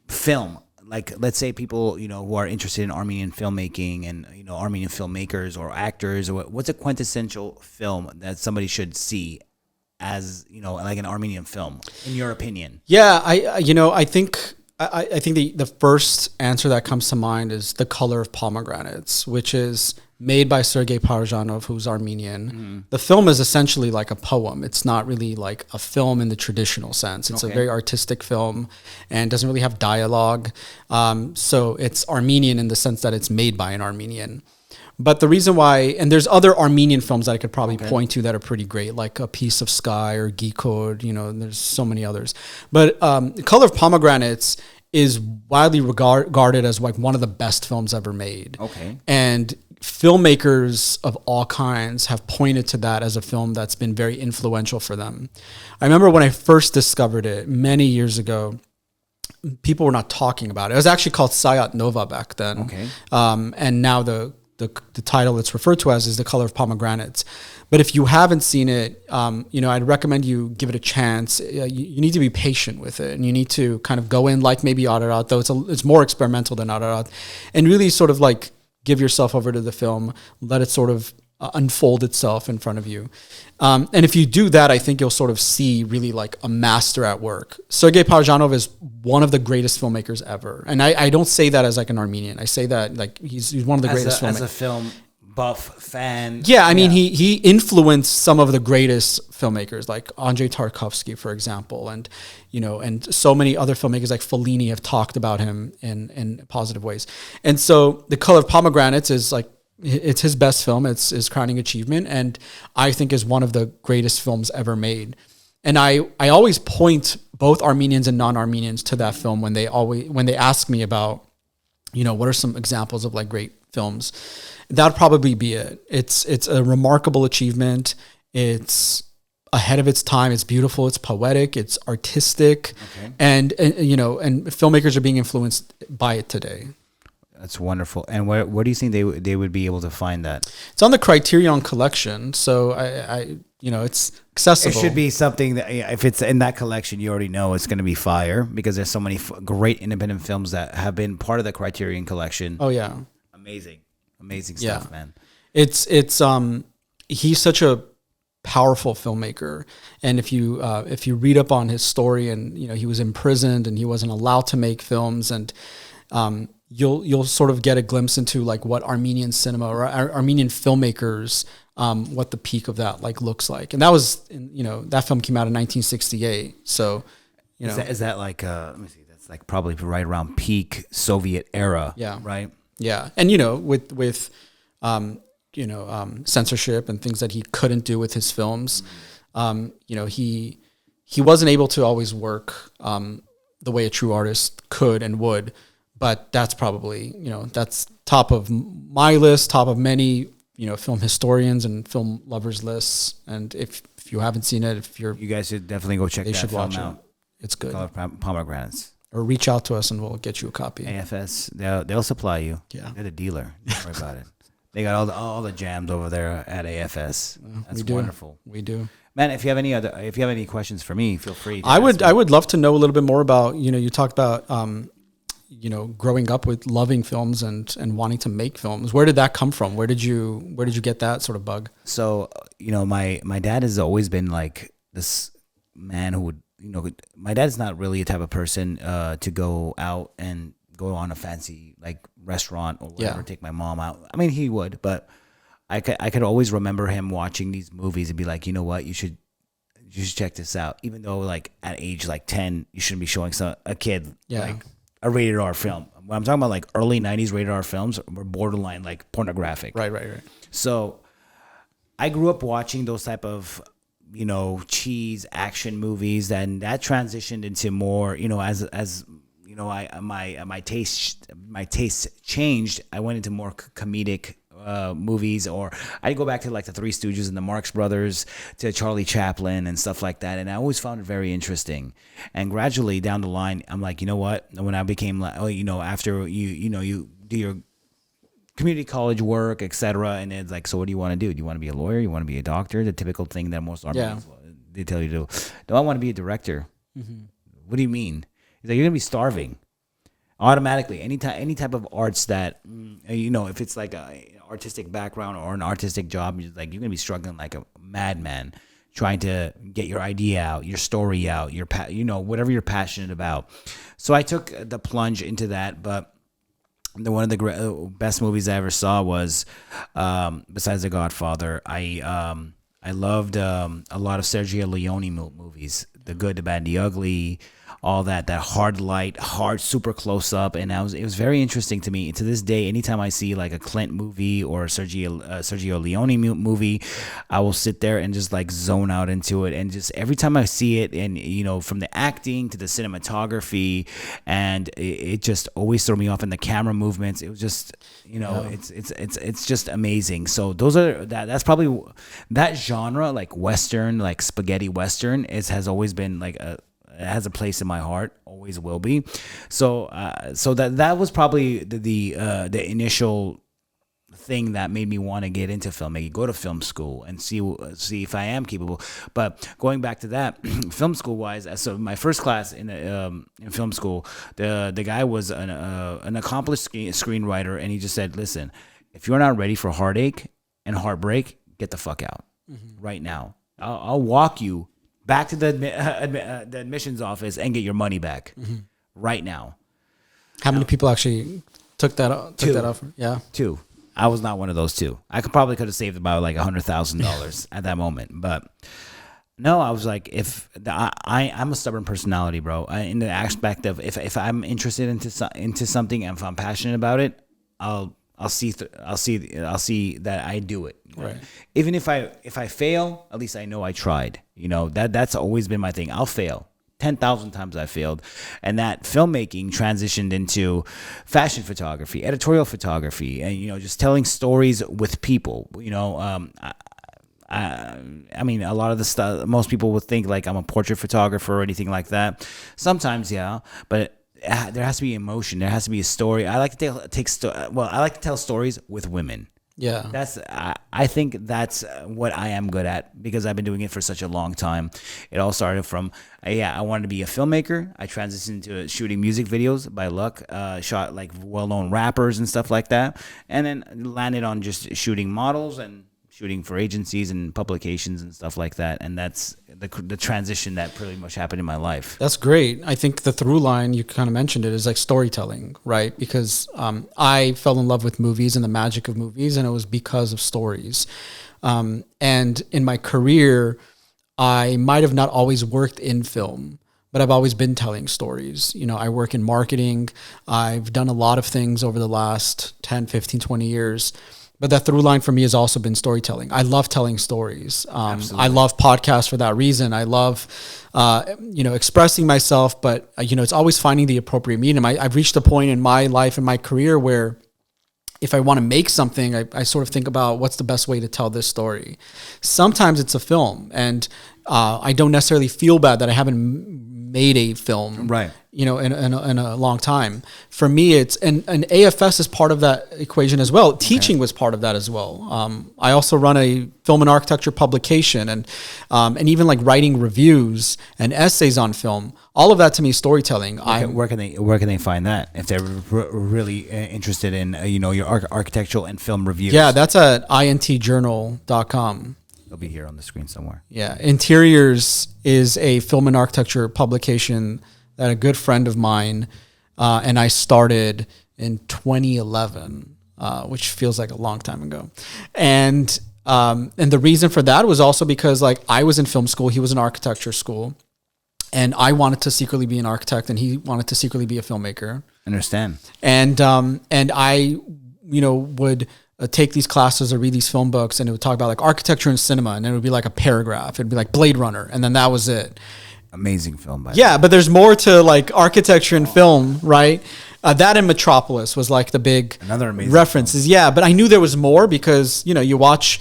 film? Like, let's say people, who are interested in Armenian filmmaking and, Armenian filmmakers or actors, or what's a quintessential film that somebody should see as, like an Armenian film, in your opinion? Yeah, I think the first answer that comes to mind is The Color of Pomegranates, which is made by Sergei Parajanov, who's Armenian. Mm-hmm. The film is essentially like a poem. It's not really like a film in the traditional sense. It's a very artistic film and doesn't really have dialogue. So it's Armenian in the sense that it's made by an Armenian. But the reason why, and there's other Armenian films that I could probably point to that are pretty great, like A Piece of Sky or Gikod, and there's so many others. But Color of Pomegranates is widely regarded as like one of the best films ever made. Okay. And filmmakers of all kinds have pointed to that as a film that's been very influential for them. I remember when I first discovered it many years ago, people were not talking about it. It was actually called Sayat Nova back then. Okay. And now the title it's referred to as is The Color of Pomegranates. But if you haven't seen it, I'd recommend you give it a chance. You need to be patient with it, and you need to kind of go in like maybe Ararat, though it's more experimental than Ararat, and really sort of like give yourself over to the film, let it sort of unfold itself in front of you. And if you do that, I think you'll sort of see really like a master at work. Sergei Parajanov is one of the greatest filmmakers ever. And I don't say that as like an Armenian. I say that like he's one of the greatest filmmakers. As a film buff fan. Yeah, I mean, he influenced some of the greatest filmmakers, like Andrei Tarkovsky, for example, and and so many other filmmakers like Fellini have talked about him in positive ways. And so, The Color of Pomegranates is like it's his best film. It's his crowning achievement, and I think is one of the greatest films ever made. And I always point both Armenians and non-Armenians to that film when they ask me about what are some examples of like great films. That'd probably be it. It's a remarkable achievement. It's ahead of its time. It's beautiful. It's poetic. It's artistic, and filmmakers are being influenced by it today. That's wonderful. And where do you think they would be able to find that? It's on the Criterion Collection, so I it's accessible. It should be something that if it's in that collection, you already know it's going to be fire because there's so many great independent films that have been part of the Criterion Collection. Oh yeah, amazing stuff, man. It's he's such a powerful filmmaker, and if you read up on his story, and he was imprisoned and he wasn't allowed to make films, and you'll sort of get a glimpse into like what Armenian cinema or Armenian filmmakers, what the peak of that like looks like. And that was, that film came out in 1968. So, is that like, let me see, that's like probably right around peak Soviet era. Yeah. Right. Yeah. And, with censorship and things that he couldn't do with his films, he wasn't able to always work, the way a true artist could and would. But that's probably, that's top of my list, top of many, film historians and film lovers lists. And if you haven't seen it, you guys should definitely go check that film watch out. It's good. Pomegranates. Or reach out to us and we'll get you a copy. AFS, they'll supply you. Yeah. They're the dealer. Don't worry about it. They got all the jams over there at AFS. That's wonderful. We do. Man, if you have any questions for me, feel free. I would love to know a little bit more about, you talked about, growing up with loving films and wanting to make films. Where did that come from? Where did you get that sort of bug? So, my dad has always been like this man who would, my dad's not really a type of person to go out and go on a fancy like restaurant or whatever, take my mom out. I mean, he would, but I could always remember him watching these movies and be like, you know what, you should check this out. Even though like at age like 10, you shouldn't be showing a kid like a rated R film. When I'm talking about like early 90s rated R films were borderline like pornographic. Right. So I grew up watching those type of, cheese action movies, and that transitioned into more, as my taste changed. I went into more comedic movies, or I go back to like the Three Stooges and the Marx Brothers, to Charlie Chaplin and stuff like that. And I always found it very interesting. And gradually down the line, I'm like, you know what? When I became like, after you do your community college work, etc., and it's like, so what do you want to do? Do you want to be a lawyer? You want to be a doctor? The typical thing that most Armenians they tell you to do. No, I want to be a director. Mm-hmm. What do you mean? He's like, you're gonna be starving automatically. Any type of arts that if it's like a artistic background or an artistic job, you're gonna be struggling like a madman trying to get your idea out, your story out, whatever you're passionate about. So I took the plunge into that, but one of the best movies I ever saw was, besides The Godfather, I loved a lot of Sergio Leone movies, The Good, the Bad, the Ugly, all that hard light, super close up, and it was very interesting to me. To this day, anytime I see like a Clint movie or a Sergio Leone movie, I will sit there and just like zone out into it. And just every time I see it, and from the acting to the cinematography, and it just always threw me off. In the camera movements, it was just it's just amazing. So that's probably that genre, like Western, like spaghetti Western, has always been like it has a place in my heart, always will be. So that was probably the initial thing that made me want to get into filmmaking, go to film school and see if I am capable. But going back to that, film school wise, so my first class in film school, the guy was an accomplished screenwriter, and he just said, listen, if you're not ready for heartache and heartbreak, get the fuck out right now. I'll walk you back to the admissions office and get your money back right now. How many people actually took that offer? Yeah, 2. I was not one of those 2. I could have saved about like $100,000 at that moment, but no, I was like, I'm a stubborn personality, bro. In the aspect of if I'm interested into something and if I'm passionate about it, I'll see that I do it. Right. Even if I fail, at least I know I tried. That's always been my thing. I'll fail 10,000 times. I failed, and that filmmaking transitioned into fashion photography, editorial photography, and just telling stories with people. I mean, a lot of the stuff, most people would think like I'm a portrait photographer or anything like that. Sometimes, yeah, but there has to be emotion. There has to be a story. I like to tell stories with women. Yeah, I think that's what I am good at, because I've been doing it for such a long time. It all started from I wanted to be a filmmaker. I transitioned into shooting music videos by luck. Shot like well-known rappers and stuff like that, and then landed on just shooting models and shooting for agencies and publications and stuff like that. And that's the transition that pretty much happened in my life. That's great. I think the through line, you kind of mentioned it, is like storytelling, right? Because I fell in love with movies and the magic of movies, and it was because of stories. And in my career, I might have not always worked in film, but I've always been telling stories. You know, I work in marketing. I've done a lot of things over the last 10, 15, 20 years. But that through line for me has also been storytelling. I love telling stories. I love podcasts for that reason. I love, expressing myself, but, it's always finding the appropriate medium. I've reached a point in my life and my career where if I want to make something, I sort of think about what's the best way to tell this story. Sometimes it's a film, and I don't necessarily feel bad that I haven't made a film, right? In a long time. For me, it's and AFS is part of that equation as well. Okay. Teaching was part of that as well. I also run a film and architecture publication, and even like writing reviews and essays on film. All of that to me is storytelling. Where can they find that if they're really interested in your architectural and film reviews? Yeah, that's at intjournal.com. It'll be here on the screen somewhere. Yeah. Interiors is a film and architecture publication that a good friend of mine and I started in 2011, which feels like a long time ago. And the reason for that was also because like I was in film school, he was in architecture school, and I wanted to secretly be an architect and he wanted to secretly be a filmmaker. Understand. And I, would take these classes or read these film books, and it would talk about like architecture and cinema, and it would be like a paragraph. It'd be like Blade Runner, and then that was it. Amazing film, by the way. But there's more to like architecture and film, right? That and Metropolis was like the big another amazing references. Film. Yeah, but I knew there was more because you watch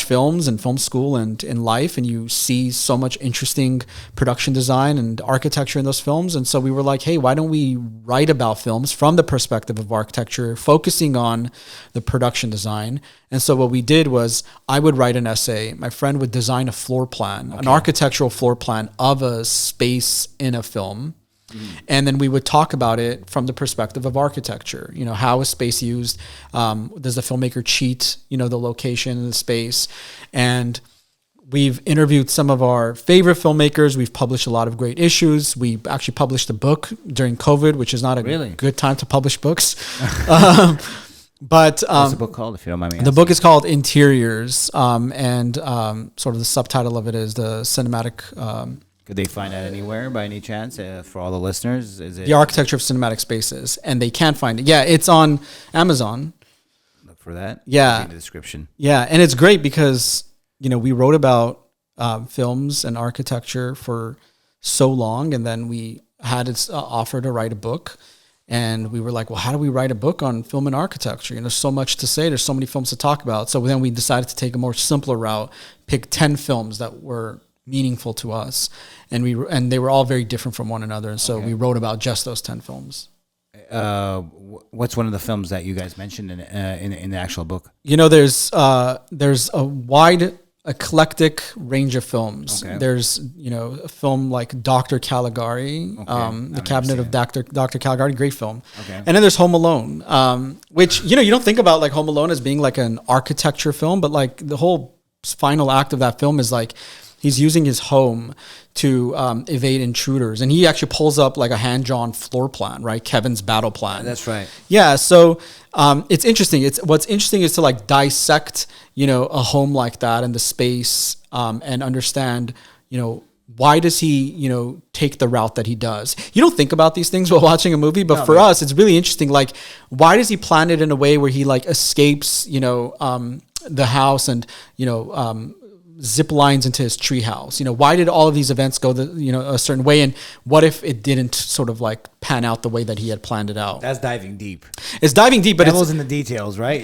films in film school and in life, and you see so much interesting production design and architecture in those films. And so we were like, hey, why don't we write about films from the perspective of architecture, focusing on the production design? And so what we did was I would write an essay. My friend would design a floor plan, an architectural floor plan of a space in a film. And then we would talk about it from the perspective of architecture. How is space used? Does the filmmaker cheat, the location and the space? And we've interviewed some of our favorite filmmakers. We've published a lot of great issues. We actually published a book during COVID, which is not a good time to publish books. But what's the book called, if you don't mind me asking? The book is called Interiors, and sort of the subtitle of it is the cinematic. Could they find that anywhere by any chance for all the listeners? Is it The Architecture of Cinematic Spaces? And they can't find it. Yeah, it's on Amazon. Look for that. Yeah. In the description. Yeah, and it's great because, we wrote about films and architecture for so long, and then we had its offer to write a book. And we were like, well, how do we write a book on film and architecture? There's so much to say. There's so many films to talk about. So then we decided to take a more simpler route, pick 10 films that were meaningful to us, and they were all very different from one another, and so we wrote about just those 10 films. What's one of the films that you guys mentioned in the actual book? There's a wide eclectic range of films. There's a film like Dr. Caligari, The Cabinet of Dr. Caligari, great film. And then there's Home Alone, which you don't think about like Home Alone as being like an architecture film, but like the whole final act of that film is like he's using his home to evade intruders. And he actually pulls up like a hand-drawn floor plan, right? Kevin's battle plan. That's right. Yeah, so it's interesting. What's interesting is to like dissect, a home like that and the space and understand, why does he, take the route that he does? You don't think about these things while watching a movie, but for us, it's really interesting. Like, why does he plan it in a way where he like escapes, the house and, zip lines into his treehouse? Why did all of these events go a certain way, and what if it didn't sort of like pan out the way that he had planned it out? That's diving deep. It's diving deep, but it's in the details, right?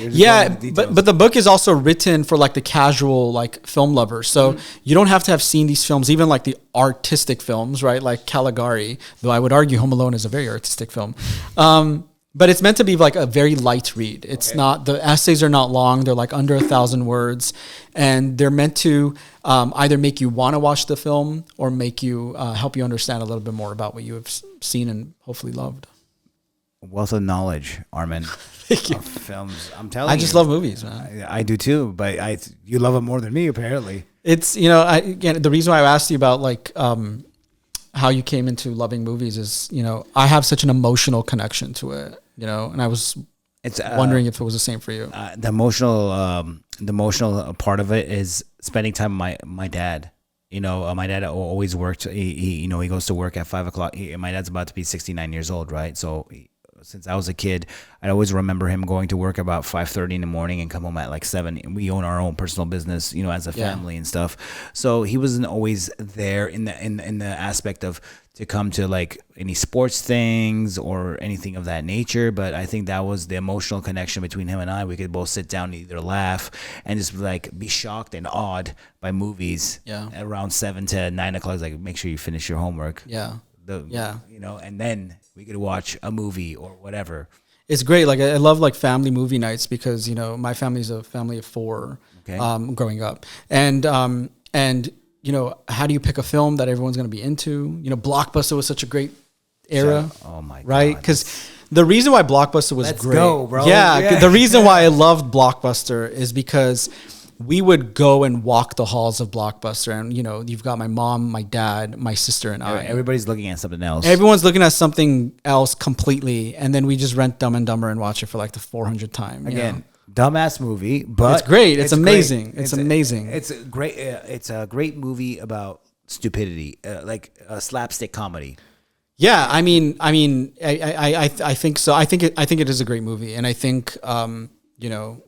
But the book is also written for like the casual like film lover. So you don't have to have seen these films, even like the artistic films, right? Like Caligari, though I would argue Home Alone is a very artistic film. But it's meant to be like a very light read. It's not, the essays are not long. They're like under 1,000 words. And they're meant to either make you want to watch the film or make you, help you understand a little bit more about what you have seen and hopefully loved. wealth of knowledge, Armen. Thank you. Of films. I'm telling you. I just love movies, man. I do too, but you love them more than me, apparently. It's, you know, again, the reason why I asked you about like how you came into loving movies is, you know, I have such an emotional connection to it, you know, and I was wondering if it was the same for you. The emotional part of it is spending time with my dad. You know, my dad always worked. He goes to work at 5 o'clock. My dad's about to be 69 years old, right? So since I was a kid, I always remember him going to work about 5:30 in the morning and come home at like 7. And we own our own personal business, you know, as a family and stuff. So he wasn't always there in the aspect of to come to like any sports things or anything of that nature. But I think that was the emotional connection between him and I. We could both sit down and either laugh and just like be shocked and awed by movies. Yeah. Around 7 to 9 o'clock, like make sure you finish your homework. Yeah. You know, and then we could watch a movie or whatever. It's great. Like I love like family movie nights because, you know, my family's a family of 4 growing up. And you know, how do you pick a film that everyone's going to be into? You know, Blockbuster was such a great era. Oh my God. Right? Because the reason why Blockbuster was great. Go, bro. Yeah. The reason why I loved Blockbuster is because we would go and walk the halls of Blockbuster, and you know, you've got my mom, my dad, my sister, and I. Everybody's looking at something else. Everyone's looking at something else completely, and then we just rent Dumb and Dumber and watch it for like the 400th time. Again, dumbass movie, but it's great. It's amazing. Great. It's amazing. It's a great. It's a great movie about stupidity, like a slapstick comedy. Yeah, I think so. I think it is a great movie, and I think you know,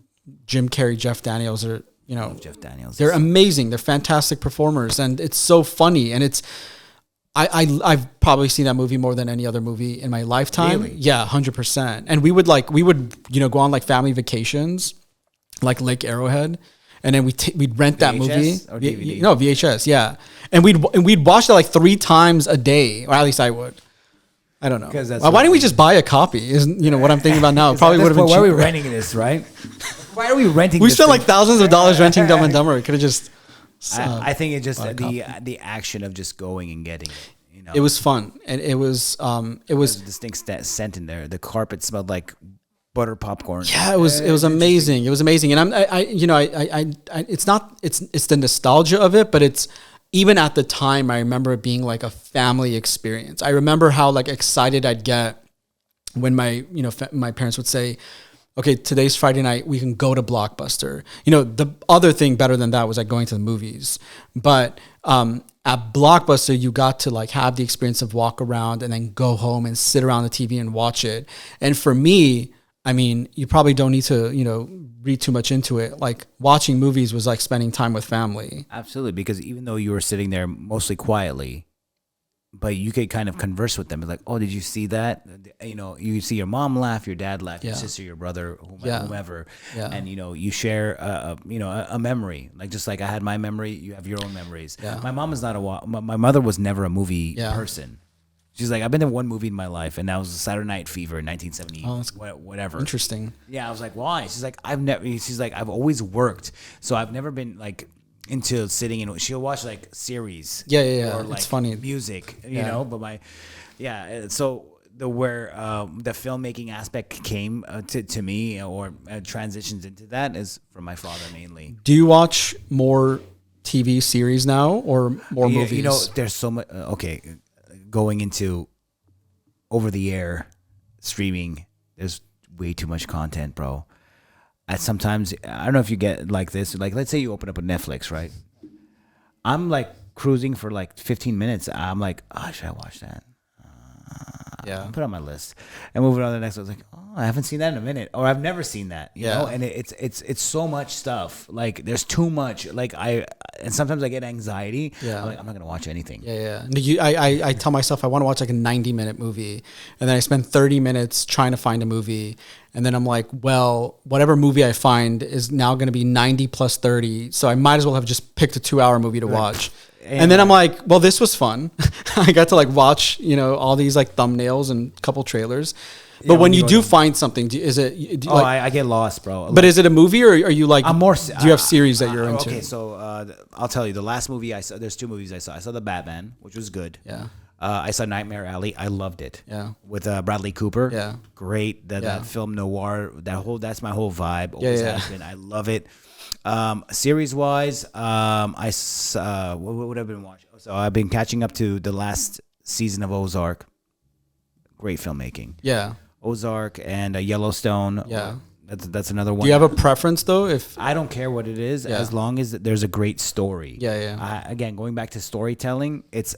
Jim Carrey, Jeff Daniels are. You know, Jeff Daniels. They're amazing. They're fantastic performers, and it's so funny. And it's, I've probably seen that movie more than any other movie in my lifetime. Really? Yeah, 100%. And we would you know, go on like family vacations, like Lake Arrowhead, and then we'd rent that movie. Or DVD? No, VHS. Yeah, and we'd watch it like 3 times a day, or at least I would. I don't know. Why didn't we just buy a copy? Isn't, you know, what I'm thinking about now? Probably would have been cheaper. Why are we renting this, right? Why are we renting we this? We spent like thousands of dollars renting Dumb and Dumber. We could have just... I think it just... The action of just going and getting it. You know? It was fun. And it was... There's a distinct scent in there. The carpet smelled like butter popcorn. Yeah, it was amazing. It was amazing. And it's the nostalgia of it, but it's... Even at the time, I remember it being like a family experience. I remember how like excited I'd get when my parents would say, okay, today's Friday night, we can go to Blockbuster. You know, the other thing better than that was like going to the movies. But at Blockbuster, you got to like have the experience of walk around and then go home and sit around the TV and watch it. And for me, I mean, you probably don't need to, you know, read too much into it. Like watching movies was like spending time with family. Absolutely, because even though you were sitting there mostly quietly, but you could kind of converse with them. It's like, oh, did you see that? You know, you see your mom laugh, your dad laugh, your sister, your brother, whomever, and you know, you share a memory. Like just like I had my memory, you have your own memories. Yeah. My mom is not my mother was never a movie person. She's like, I've been to one movie in my life, and that was Saturday Night Fever in 1970, whatever. Interesting. Yeah, I was like, why? She's like, I've always worked, so I've never been like into sitting in. She'll watch like series. Yeah. Or, like, it's funny. Music, you know. But so the filmmaking aspect came to me or transitions into that is from my father mainly. Do you watch more TV series now or more movies? You know, there's so much. Going into over-the-air streaming, there's way too much content, bro. Sometimes, I don't know if you get like this. Like, let's say you open up a Netflix, right? I'm like cruising for like 15 minutes. I'm like, oh, should I watch that? I'll put it on my list and move it on to the next one. I was like, oh, I haven't seen that in a minute, or I've never seen that, you know? And it's so much stuff. Like there's too much. Like and sometimes I get anxiety. Yeah. I'm like, I'm not gonna watch anything. Yeah. I tell myself I want to watch like a 90-minute movie, and then I spend 30 minutes trying to find a movie, and then I'm like, well, whatever movie I find is now going to be 90 plus 30, so I might as well have just picked a 2-hour movie to watch. And then I'm like, well, this was fun. I got to like watch, you know, all these like thumbnails and a couple trailers. But when you do find something, I get lost, bro. But is it a movie or are you like? I'm more. Do you have series that you're into? Okay, so I'll tell you. The last movie I saw. There's 2 movies I saw. I saw The Batman, which was good. Yeah. I saw Nightmare Alley. I loved it. Yeah. With Bradley Cooper. Yeah. Great. That film noir. That's my whole vibe. Always has been. I love it. Series wise, what would I've been watching? So I've been catching up to the last season of Ozark. Great filmmaking. Yeah. Ozark and Yellowstone. Yeah. That's another one. Do you have a preference though? If I don't care what it is, as long as there's a great story. Yeah. Again, going back to storytelling, it's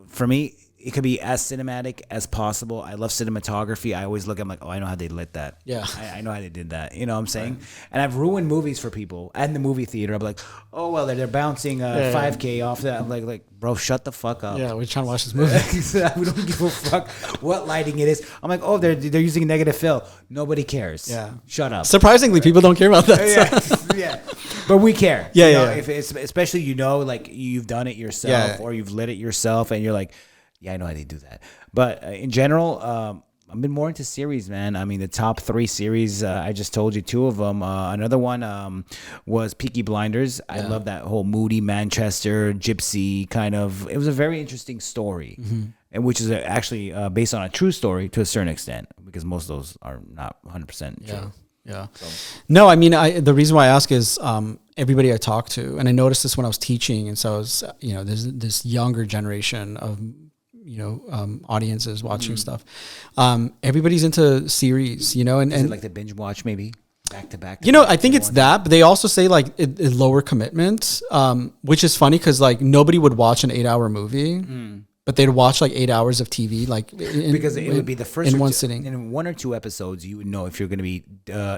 for me. It could be as cinematic as possible. I love cinematography. I always look. I'm like, oh, I know how they lit that. Yeah. I know how they did that. You know what I'm saying? Right. And I've ruined movies for people at the movie theater. I'm like, oh well, they're bouncing 5K off that. I'm like, bro, shut the fuck up. Yeah, we're trying to watch this movie. We don't give a fuck what lighting it is. I'm like, oh, they're using negative fill. Nobody cares. Yeah, shut up. Surprisingly, people don't care about that. Yeah. But we care. Yeah, you know, yeah. If it's, especially like you've done it yourself or you've lit it yourself, and you're like. Yeah, I know how they do that. But in general, I've been more into series, man. I mean, the top 3 series, I just told you 2 of them. Another one was Peaky Blinders. I love that whole moody Manchester gypsy kind of. It was a very interesting story, and which is actually based on a true story to a certain extent, because most of those are not 100% true. Yeah. No, I mean, the reason why I ask is everybody I talk to, and I noticed this when I was teaching, and so I was, there's this younger generation of audiences watching stuff. Everybody's into series, and is it like the binge watch maybe back to back. I think it's that, but they also say like it lower commitment, which is funny because like nobody would watch an 8-hour movie, but they'd watch like 8 hours of TV, like because it would be the first in one sitting. In 1 or 2 episodes, you would know if you're going to be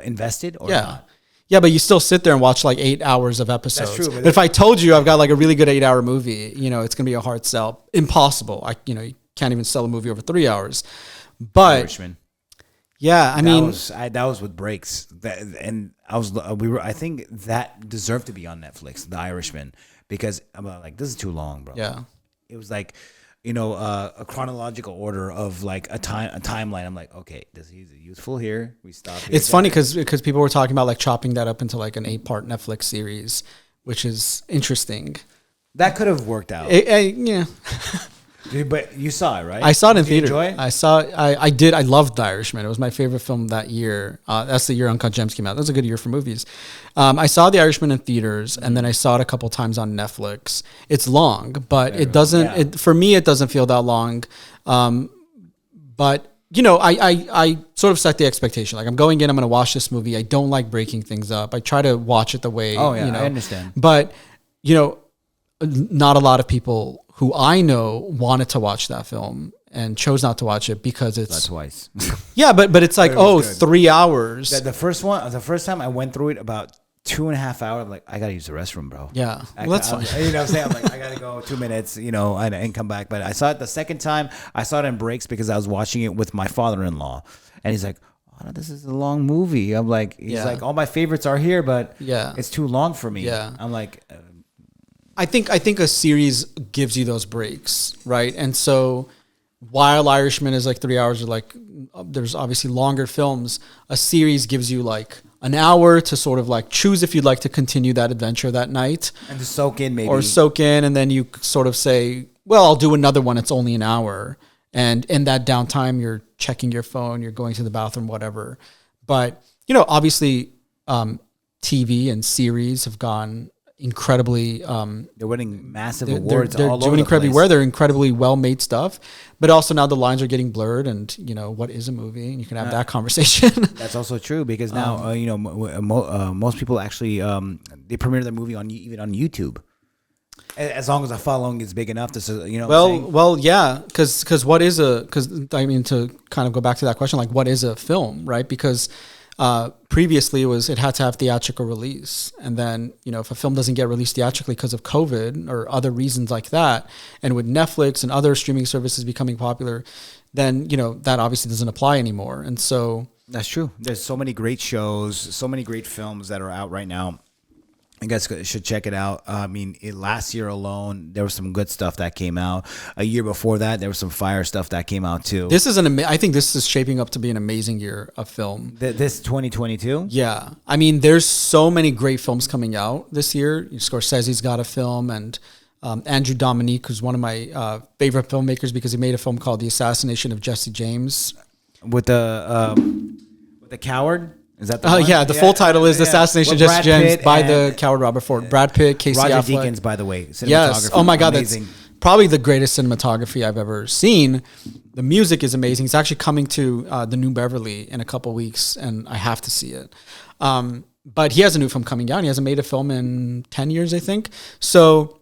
invested or not. Yeah, but you still sit there and watch like 8 hours of episodes. That's true. But if I told you I've got like a really good 8-hour movie, it's going to be a hard sell. Impossible. You can't even sell a movie over 3 hours. But Irishman. Yeah, that was with breaks. I think that deserved to be on Netflix, The Irishman, because I'm like, this is too long, bro. Yeah. It was like, a chronological order of like a timeline. I'm like, okay, he's useful here. We stop here. It's funny because people were talking about like chopping that up into like an 8-part Netflix series, which is interesting. That could have worked out. Yeah. But you saw it, right? I saw it in theater. Did you enjoy it? I did. I loved The Irishman. It was my favorite film that year. That's the year Uncut Gems came out. That was a good year for movies. I saw The Irishman in theaters, and then I saw it a couple times on Netflix. It's long, but it doesn't. For me, it doesn't feel that long. But I sort of set the expectation. Like I'm going in, I'm going to watch this movie. I don't like breaking things up. I try to watch it the way. I understand. But not a lot of people who I know wanted to watch that film and chose not to watch it because it's not twice. Yeah, but it's like, good. 3 hours. The first time I went through it about 2.5 hours. I'm like, I gotta use the restroom, bro. Yeah, that's fine. You know what I'm saying? I'm like, I gotta go 2 minutes, and come back. But I saw it the second time. I saw it in breaks because I was watching it with my father-in-law, and he's like, "Oh, this is a long movie." I'm like, he's like, all my favorites are here, but it's too long for me. Yeah, I'm like. I think a series gives you those breaks, right? And so while Irishman is like 3 hours, or like there's obviously longer films, a series gives you like an hour to sort of like choose if you'd like to continue that adventure that night. And to soak in maybe. Or soak in, and then you sort of say, well, I'll do another one. It's only an hour. And in that downtime, you're checking your phone, you're going to the bathroom, whatever. But, obviously TV and series have gone incredibly they're winning massive awards. They're all doing over incredibly the well. They're incredibly well made stuff, but also now the lines are getting blurred, and what is a movie, and you can have that conversation. That's also true because now most people actually they premiere their movie even on YouTube, as long as the following is big enough to Well, yeah, because to kind of go back to that question, like what is a film, right? Because previously it had to have theatrical release, and then if a film doesn't get released theatrically because of COVID or other reasons like that, and with Netflix and other streaming services becoming popular, then that obviously doesn't apply anymore. And so that's true. There's so many great shows, so many great films that are out right now. You guys should check it out. I mean, last year alone, there was some good stuff that came out. A year before that, there was some fire stuff that came out too. I think this is shaping up to be an amazing year of film. This 2022? Yeah. I mean, there's so many great films coming out this year. Scorsese's got a film, and Andrew Dominique, who's one of my favorite filmmakers because he made a film called The Assassination of Jesse James. With the coward. Is that the one? Yeah, the full title is The Assassination of Jesse James by the coward Robert Ford. Brad Pitt, Casey Roger Affleck. Deakins, by the way. Yes. Oh my God, amazing. that's probably the greatest cinematography I've ever seen. The music is amazing. It's actually coming to the New Beverly in a couple weeks, and I have to see it. But he has a new film coming out. He hasn't made a film in 10 years, I think. So,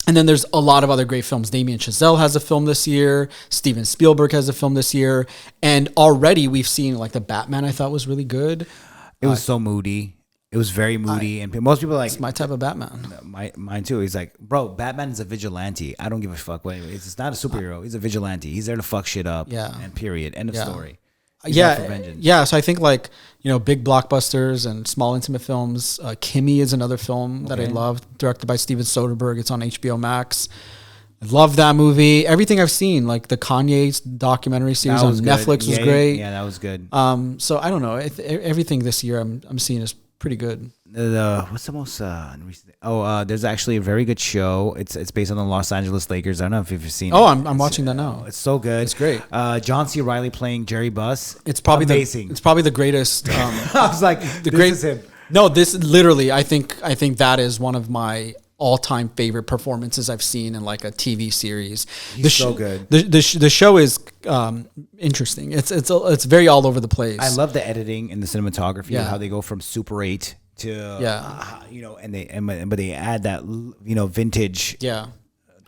and then there's a lot of other great films. Damien Chazelle has a film this year. Steven Spielberg has a film this year. And already we've seen like the Batman I thought was really good. It was so moody. It was very moody. And most people are like... It's my type of Batman. Mine too. He's like, bro, Batman is a vigilante. I don't give a fuck. It's not a superhero. He's a vigilante. He's there to fuck shit up. Yeah. And period. End of story. Yeah. So I think like, big blockbusters and small intimate films. Kimmy is another film that I love, directed by Steven Soderbergh. It's on HBO Max. I love that movie. Everything I've seen, like the Kanye documentary series on Netflix was great. Yeah, that was good. So I don't know. Everything this year I'm seeing is pretty good. What's the most recent? There's actually a very good show. It's based on the Los Angeles Lakers. I don't know if you've seen it. I'm watching that now. It's so good. It's great. John C. Reilly playing Jerry Buss. It's probably amazing. It's probably the greatest. I was like, this is him. No, this literally. I think that is one of my all-time favorite performances I've seen in like a TV series. He's so good. The show is interesting. It's very all over the place. I love the editing and the cinematography. Yeah. How they go from Super 8 to but they add that vintage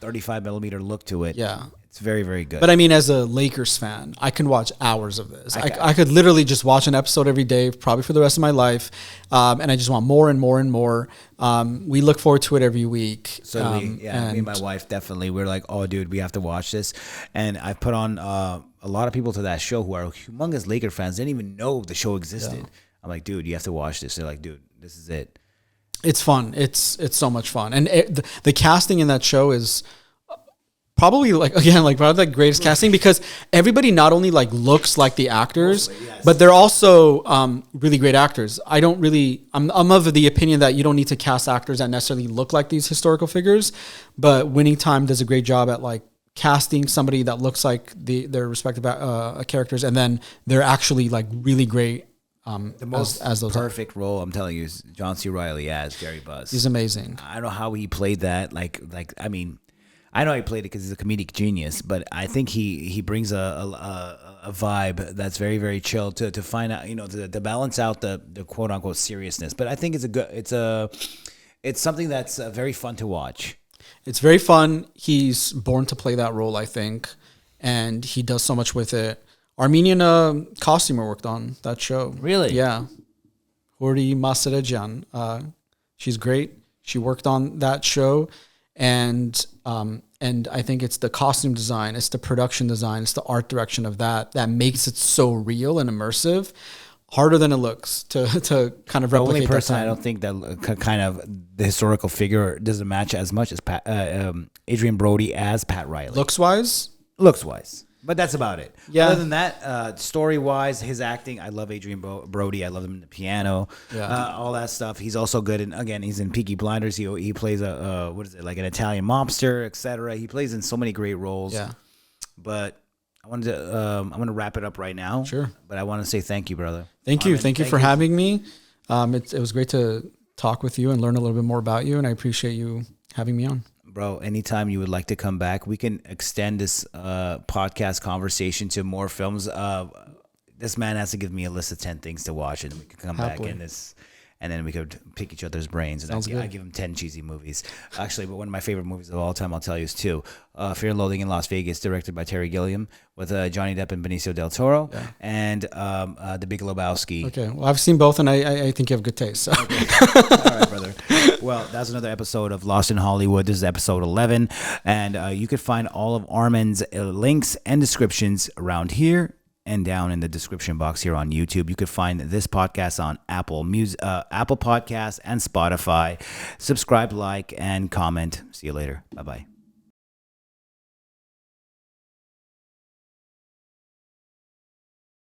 35 millimeter look to it. Yeah. It's very, very good. But I mean, as a Lakers fan, I can watch hours of this. I could literally just watch an episode every day, probably for the rest of my life. And I just want more and more and more. We look forward to it every week. So me and my wife, definitely. We're like, oh, dude, we have to watch this. And I've put on a lot of people to that show who are humongous Laker fans, didn't even know the show existed. Yeah. I'm like, dude, you have to watch this. They're like, dude, this is it. It's fun. It's so much fun. And the casting in that show is... probably probably the greatest casting because everybody not only like looks like the actors, but they're also really great actors. I'm of the opinion that you don't need to cast actors that necessarily look like these historical figures, but Winning Time does a great job at like casting somebody that looks like their respective characters, and then they're actually like really great. The most as those perfect role, I'm telling you, is John C. Reilly as Jerry Buss. He's amazing. I don't know how he played that. I mean. I know he played it because he's a comedic genius, but I think he brings a vibe that's very, very chill to find out, to balance out the quote unquote seriousness. But I think it's something that's very fun to watch. It's very fun. He's born to play that role, I think, and he does so much with it. Armenian costumer worked on that show. Really? Yeah. Hori Masarejan. She's great. She worked on that show. And I think it's the costume design, it's the production design, it's the art direction of that makes it so real and immersive. Harder than it looks to kind of replicate. The only person I don't think that kind of the historical figure doesn't match as much as Adrian Brody as Pat Riley. Looks wise. But that's about it. Yeah. Other than that, story-wise, his acting, I love Adrian Brody. I love him in the piano. Yeah. All that stuff. He's also good in, again, he's in Peaky Blinders. He plays like an Italian mobster, etc. He plays in so many great roles. Yeah. But I'm gonna wrap it up right now. Sure. But I want to say thank you, brother. Thank you for having me. It was great to talk with you and learn a little bit more about you, and I appreciate you having me on. Bro, anytime you would like to come back, we can extend this podcast conversation to more films. This man has to give me a list of 10 things to watch, and we can come back in this, and then we could pick each other's brains. And I give him 10 cheesy movies. Actually, but one of my favorite movies of all time, I'll tell you, is 2. Fear and Loathing in Las Vegas, directed by Terry Gilliam, with Johnny Depp and Benicio del Toro, and The Big Lebowski. Okay, well, I've seen both, and I think you have good taste. So. Okay. All right, brother. Well, that's another episode of Lost in Hollywood. This is episode 11, and you could find all of Armen's links and descriptions around here and down in the description box here on YouTube. You could find this podcast on Apple Podcasts and Spotify. Subscribe, like, and comment. See you later. Bye-bye.